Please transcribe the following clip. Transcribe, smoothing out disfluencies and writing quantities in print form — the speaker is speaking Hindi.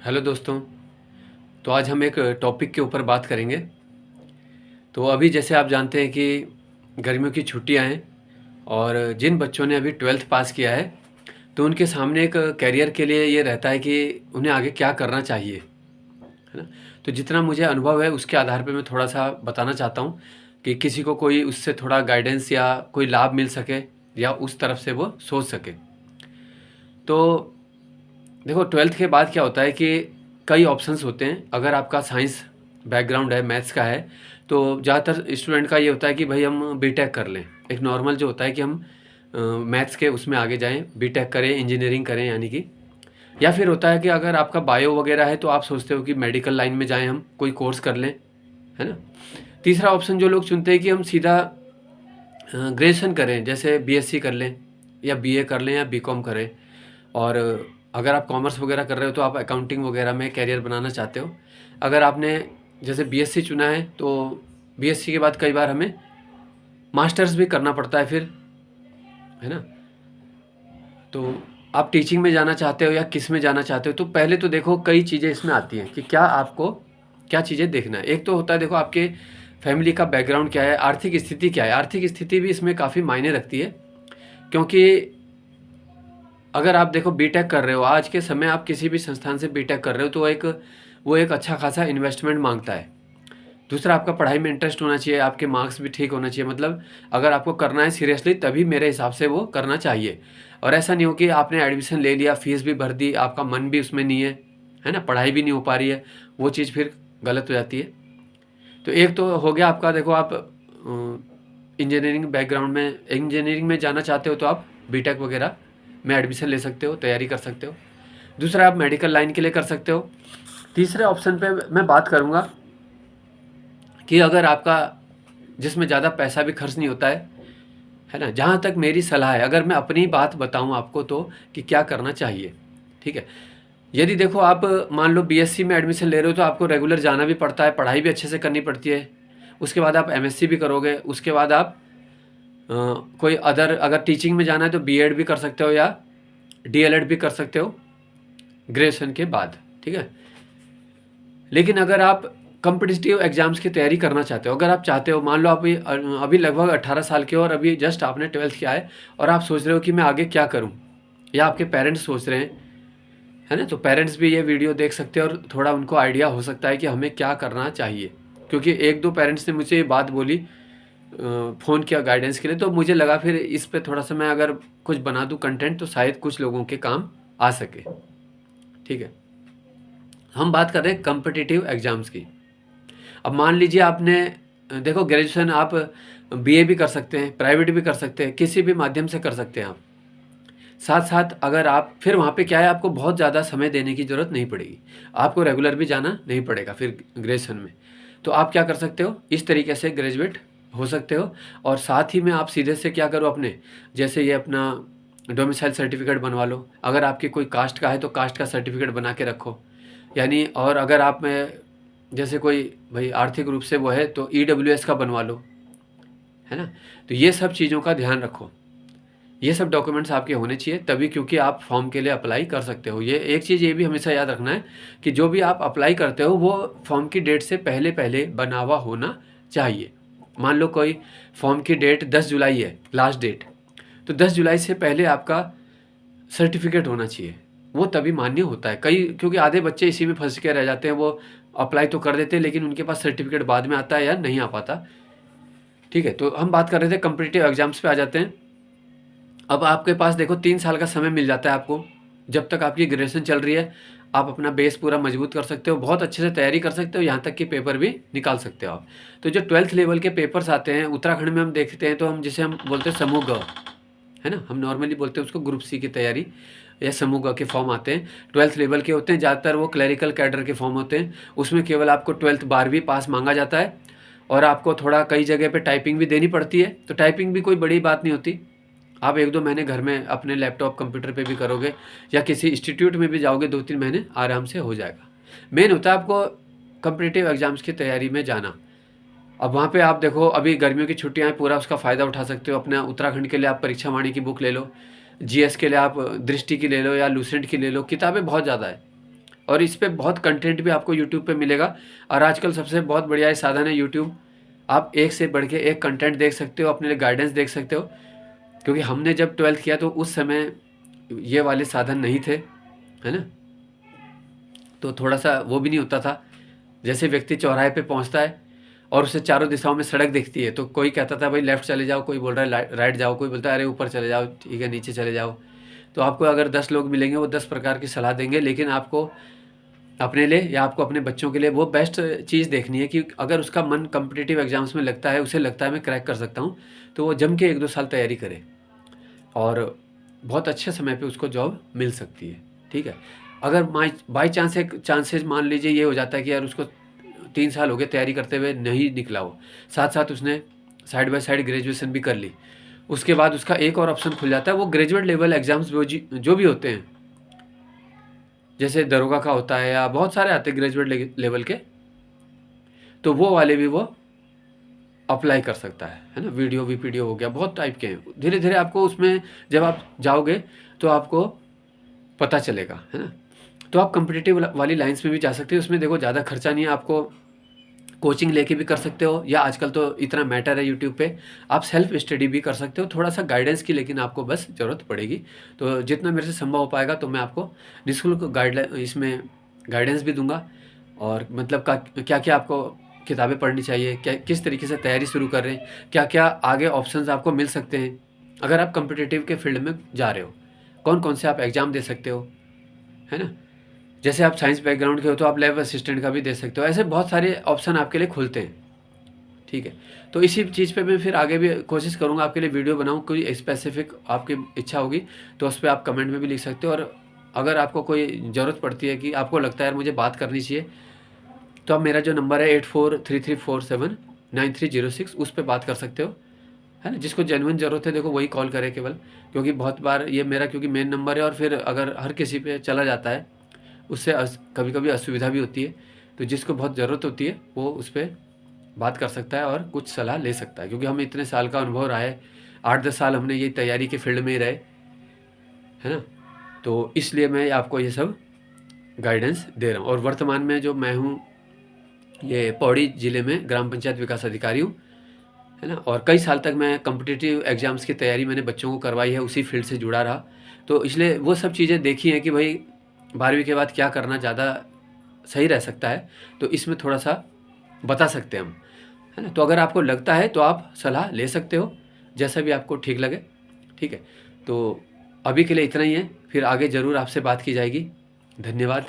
हेलो दोस्तों। तो आज हम एक टॉपिक के ऊपर बात करेंगे। तो अभी जैसे आप जानते हैं कि गर्मियों की छुट्टियां हैं और जिन बच्चों ने अभी 12th पास किया है तो उनके सामने एक करियर के लिए ये रहता है कि उन्हें आगे क्या करना चाहिए, है ना। तो जितना मुझे अनुभव है उसके आधार पे मैं थोड़ा सा बताना चाहता हूँ कि किसी को कोई उससे थोड़ा गाइडेंस या कोई लाभ मिल सके या उस तरफ से वो सोच सके। तो देखो, 12th के बाद क्या होता है कि कई ऑप्शंस होते हैं। अगर आपका साइंस बैकग्राउंड है, मैथ्स का है, तो ज़्यादातर स्टूडेंट का ये होता है कि भाई हम बीटेक कर लें। एक नॉर्मल जो होता है कि हम मैथ्स के उसमें आगे जाएं, बीटेक करें, इंजीनियरिंग करें यानी कि। या फिर होता है कि अगर आपका बायो वगैरह है तो आप सोचते हो कि मेडिकल लाइन में जाएं, हम कोई कोर्स कर लें, है ना। तीसरा ऑप्शन जो लोग चुनते हैं कि हम सीधा ग्रेजुएशन करें, जैसे बीएससी कर लें या बीए कर लें या बीकॉम करें। और अगर आप कॉमर्स वगैरह कर रहे हो तो आप अकाउंटिंग वगैरह में कैरियर बनाना चाहते हो। अगर आपने जैसे बीएससी चुना है तो बीएससी के बाद कई बार हमें मास्टर्स भी करना पड़ता है फिर, है ना। तो आप टीचिंग में जाना चाहते हो या किस में जाना चाहते हो, तो पहले तो देखो कई चीज़ें इसमें आती हैं कि क्या आपको क्या चीज़ें देखना है। एक तो होता है देखो आपके फैमिली का बैकग्राउंड क्या है, आर्थिक स्थिति क्या है। आर्थिक स्थिति भी इसमें काफ़ी मायने रखती है, क्योंकि अगर आप देखो बीटेक कर रहे हो, आज के समय आप किसी भी संस्थान से बीटेक कर रहे हो तो वो एक अच्छा खासा इन्वेस्टमेंट मांगता है। दूसरा, आपका पढ़ाई में इंटरेस्ट होना चाहिए, आपके मार्क्स भी ठीक होना चाहिए। मतलब अगर आपको करना है सीरियसली तभी मेरे हिसाब से वो करना चाहिए। और ऐसा नहीं हो कि आपने एडमिशन ले लिया, फीस भी भर दी, आपका मन भी उसमें नहीं है ना, पढ़ाई भी नहीं हो पा रही है, वो चीज़ फिर गलत हो जाती है। तो एक तो हो गया आपका, देखो आप इंजीनियरिंग बैकग्राउंड में, इंजीनियरिंग में जाना चाहते हो तो आप बीटेक वगैरह में एडमिशन ले सकते हो, तैयारी कर सकते हो। दूसरा, आप मेडिकल लाइन के लिए कर सकते हो। तीसरे ऑप्शन पे मैं बात करूँगा कि अगर आपका जिसमें ज़्यादा पैसा भी खर्च नहीं होता है ना। जहाँ तक मेरी सलाह है, अगर मैं अपनी बात बताऊँ आपको तो कि क्या करना चाहिए, ठीक है। यदि देखो आप मान लो बीएससी में एडमिशन ले रहे हो तो आपको रेगुलर जाना भी पड़ता है, पढ़ाई भी अच्छे से करनी पड़ती है। उसके बाद आप एमएससी भी करोगे, उसके बाद आप कोई अदर, अगर टीचिंग में जाना है तो बीएड भी कर सकते हो या डीएलएड भी कर सकते हो ग्रेजुएशन के बाद, ठीक है। लेकिन अगर आप कॉम्पिटिटिव एग्जाम्स की तैयारी करना चाहते हो, अगर आप चाहते हो, मान लो आप अभी लगभग 18 साल के हो और अभी जस्ट आपने 12th किया है और आप सोच रहे हो कि मैं आगे क्या करूं, या आपके पेरेंट्स सोच रहे हैं, है ना। तो पेरेंट्स भी ये वीडियो देख सकते हैं और थोड़ा उनको आइडिया हो सकता है कि हमें क्या करना चाहिए। क्योंकि एक दो पेरेंट्स ने मुझे ये बात बोली, फ़ोन किया गाइडेंस के लिए, तो मुझे लगा फिर इस पे थोड़ा सा मैं अगर कुछ बना दूं कंटेंट तो शायद कुछ लोगों के काम आ सके, ठीक है। हम बात कर रहे हैं कॉम्पिटिटिव एग्जाम्स की। अब मान लीजिए आपने देखो ग्रेजुएशन आप बीए भी कर सकते हैं, प्राइवेट भी कर सकते हैं, किसी भी माध्यम से कर सकते हैं आप। साथ साथ अगर आप फिर वहाँ पे क्या है, आपको बहुत ज़्यादा समय देने की ज़रूरत नहीं पड़ेगी, आपको रेगुलर भी जाना नहीं पड़ेगा फिर ग्रेजुएशन में। तो आप क्या कर सकते हो, इस तरीके से ग्रेजुएट हो सकते हो। और साथ ही में आप सीधे से क्या करो, अपने जैसे ये अपना डोमिसाइल सर्टिफिकेट बनवा लो। अगर आपकी कोई कास्ट का है तो कास्ट का सर्टिफिकेट बना के रखो, यानी। और अगर आप में जैसे कोई भाई आर्थिक रूप से वो है तो ईडब्ल्यूएस का बनवा लो, है ना। तो ये सब चीज़ों का ध्यान रखो, ये सब डॉक्यूमेंट्स आपके होने चाहिए तभी, क्योंकि आप फॉर्म के लिए अप्लाई कर सकते हो। ये एक चीज़ ये भी हमेशा याद रखना है कि जो भी आप अप्लाई करते हो वो फॉर्म की डेट से पहले पहले बना हुआ होना चाहिए। मान लो कोई फॉर्म की डेट 10 जुलाई है लास्ट डेट, तो 10 जुलाई से पहले आपका सर्टिफिकेट होना चाहिए, वो तभी मान्य होता है। कई, क्योंकि आधे बच्चे इसी में फंस के रह जाते हैं, वो अप्लाई तो कर देते हैं लेकिन उनके पास सर्टिफिकेट बाद में आता है या नहीं आ पाता, ठीक है। तो हम बात कर रहे थे कॉम्पिटिटिव एग्जाम्स पे आ जाते हैं। अब आपके पास देखो 3 साल का समय मिल जाता है आपको, जब तक आपकी ग्रेजुएशन चल रही है। आप अपना बेस पूरा मजबूत कर सकते हो, बहुत अच्छे से तैयारी कर सकते हो, यहाँ तक कि पेपर भी निकाल सकते हो आप। तो जो 12th लेवल के पेपर्स आते हैं उत्तराखंड में हम देखते हैं, तो हम जिसे हम बोलते हैं समूह ग, है ना, हम नॉर्मली बोलते हैं उसको ग्रुप सी की तैयारी, या समूह ग के फॉर्म आते हैं। 12th लेवल के होते हैं, ज़्यादातर वो क्लरिकल कैडर के फॉर्म होते हैं। उसमें केवल आपको 12th 12वीं पास मांगा जाता है और आपको थोड़ा कई जगह पे टाइपिंग भी देनी पड़ती है। तो टाइपिंग भी कोई बड़ी बात नहीं होती, आप 1-2 महीने घर में अपने लैपटॉप कंप्यूटर पे भी करोगे या किसी इंस्टीट्यूट में भी जाओगे, 2-3 महीने आराम से हो जाएगा। मेन होता है आपको कॉम्पिटिटिव एग्जाम्स की तैयारी में जाना। अब वहाँ पे आप देखो अभी गर्मियों की छुट्टियाँ हैं, पूरा उसका फ़ायदा उठा सकते हो। अपना उत्तराखंड के लिए आप परीक्षा वाणी की बुक ले लो, जीएस के लिए आप दृष्टि की ले लो या लूसेंट की ले लो, किताबें बहुत ज़्यादा है। और इस पे बहुत कंटेंट भी आपको यूट्यूब पे मिलेगा। और आजकल सबसे बहुत बढ़िया ये साधन है यूट्यूब, आप एक से बढ़ के एक कंटेंट देख सकते हो, अपने लिए गाइडेंस देख सकते हो। क्योंकि हमने जब 12th किया तो उस समय ये वाले साधन नहीं थे, है ना, तो थोड़ा सा वो भी नहीं होता था। जैसे व्यक्ति चौराहे पे पहुंचता है और उसे चारों दिशाओं में सड़क दिखती है, तो कोई कहता था भाई लेफ़्ट चले जाओ, कोई बोल रहा है राइट जाओ, कोई बोलता है अरे ऊपर चले जाओ, ठीक है नीचे चले जाओ। तो आपको अगर 10 लोग मिलेंगे वो 10 प्रकार की सलाह देंगे, लेकिन आपको अपने लिए या आपको अपने बच्चों के लिए वो बेस्ट चीज़ देखनी है कि अगर उसका मन कॉम्पिटिटिव एग्जाम्स में लगता है, उसे लगता है मैं क्रैक कर सकता हूँ, तो वो जम के 1-2 साल तैयारी करे और बहुत अच्छे समय पे उसको जॉब मिल सकती है, ठीक है। अगर बाई चांस एक चांसेस मान लीजिए ये हो जाता है कि यार उसको 3 साल हो गए तैयारी करते हुए नहीं निकला हो, साथ साथ उसने साइड बाय साइड ग्रेजुएशन भी कर ली, उसके बाद उसका एक और ऑप्शन खुल जाता है, वो ग्रेजुएट लेवल एग्जाम्स जो भी होते हैं, जैसे दरोगा का होता है या बहुत सारे आते हैं ग्रेजुएट लेवल के, तो वो वाले भी वो अप्लाई कर सकता है ना। वीडियो वीपीडियो हो गया, बहुत टाइप के हैं। धीरे धीरे आपको उसमें जब आप जाओगे तो आपको पता चलेगा, है ना। तो आप कॉम्पिटिटिव वाली लाइंस में भी जा सकते हो, उसमें देखो ज़्यादा खर्चा नहीं है, आपको कोचिंग लेके भी कर सकते हो, या आजकल तो इतना मैटर है यूट्यूब पे, आप सेल्फ स्टडी भी कर सकते हो, थोड़ा सा गाइडेंस की लेकिन आपको बस ज़रूरत पड़ेगी। तो जितना मेरे से संभव हो पाएगा तो मैं आपको निःशुल्क गाइडलाइन इसमें गाइडेंस भी दूंगा, और मतलब क्या क्या आपको किताबें पढ़नी चाहिए, क्या किस तरीके से तैयारी शुरू कर रहे हैं, क्या क्या आगे ऑप्शंस आपको मिल सकते हैं अगर आप कॉम्पिटिटिव के फील्ड में जा रहे हो, कौन कौन से आप एग्ज़ाम दे सकते हो, है ना। जैसे आप साइंस बैकग्राउंड के हो तो आप लैब असिस्टेंट का भी दे सकते हो, ऐसे बहुत सारे ऑप्शन आपके लिए खुलते हैं, ठीक है। तो इसी चीज़ पे मैं फिर आगे भी कोशिश करूँगा आपके लिए वीडियो बनाऊँ, कोई स्पेसिफिक आपकी इच्छा होगी तो उस पर आप कमेंट में भी लिख सकते हो। और अगर आपको कोई ज़रूरत पड़ती है कि आपको लगता है यार मुझे बात करनी चाहिए, तो आप मेरा जो नंबर है 8433479306 उस पर बात कर सकते हो, है ना। जिसको जेन्युइन ज़रूरत है देखो वही कॉल करे केवल, क्योंकि बहुत बार ये मेरा क्योंकि मेन नंबर है और फिर अगर हर किसी पे चला जाता है उससे कभी कभी असुविधा भी होती है। तो जिसको बहुत ज़रूरत होती है वो उस पर बात कर सकता है और कुछ सलाह ले सकता है, क्योंकि हमें इतने साल का अनुभव रहा है, 8-10 साल हमने ये तैयारी के फील्ड में ही रहे, है ना। तो इसलिए मैं आपको ये सब गाइडेंस दे रहा हूँ। और वर्तमान में जो मैं हूँ ये पौड़ी ज़िले में ग्राम पंचायत विकास अधिकारी हूँ, है ना। और कई साल तक मैं कॉम्पिटिटिव एग्ज़ाम्स की तैयारी मैंने बच्चों को करवाई है, उसी फील्ड से जुड़ा रहा, तो इसलिए वो सब चीज़ें देखी हैं कि भाई 12वीं के बाद क्या करना ज़्यादा सही रह सकता है, तो इसमें थोड़ा सा बता सकते हैं हम, है ना। तो अगर आपको लगता है तो आप सलाह ले सकते हो, जैसा भी आपको ठीक लगे, ठीक है। तो अभी के लिए इतना ही है, फिर आगे ज़रूर आपसे बात की जाएगी। धन्यवाद।